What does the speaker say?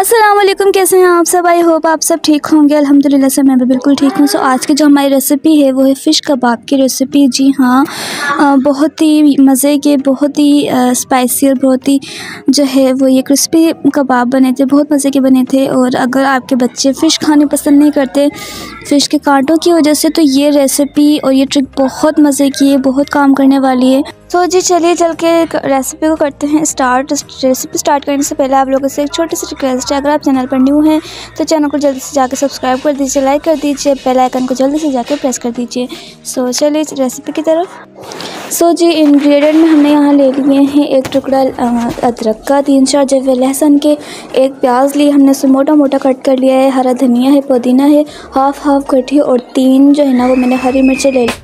अस्सलाम वालेकुम, कैसे हैं आप सब। आई होप आप सब ठीक होंगे। अल्हम्दुलिल्लाह से मैं भी बिल्कुल ठीक हूँ। सो आज की जो हमारी रेसिपी है वो है फ़िश कबाब की रेसिपी। जी हाँ, बहुत ही मज़े के, बहुत ही स्पाइसी और बहुत ही जो है वो ये क्रिस्पी कबाब बने थे, बहुत मज़े के बने थे। और अगर आपके बच्चे फ़िश खाने पसंद नहीं करते फ़िश के कांटों की वजह से, तो ये रेसिपी और ये ट्रिक बहुत मज़े की है, बहुत काम करने वाली है। तो जी चलिए चल के रेसिपी को करते हैं स्टार्ट। रेसिपी स्टार्ट करने से पहले आप लोगों से एक छोटी सी रिक्वेस्ट है, अगर आप चैनल पर न्यू हैं तो चैनल को जल्दी से जाकर सब्सक्राइब कर दीजिए, लाइक कर दीजिए, बेल आइकन को जल्दी से जाकर प्रेस कर दीजिए। सो चलिए रेसिपी की तरफ। सो जी इंग्रेडिएंट में हमने यहाँ ले लिए हैं एक टुकड़ा अदरक का, 3-4 जवे लहसुन के, एक प्याज लिए हमने उसे मोटा मोटा कट कर लिया है, हरा धनिया है, पुदीना है हाफ कटी, और 3 जो है ना वो मैंने हरी मिर्चें ले ली।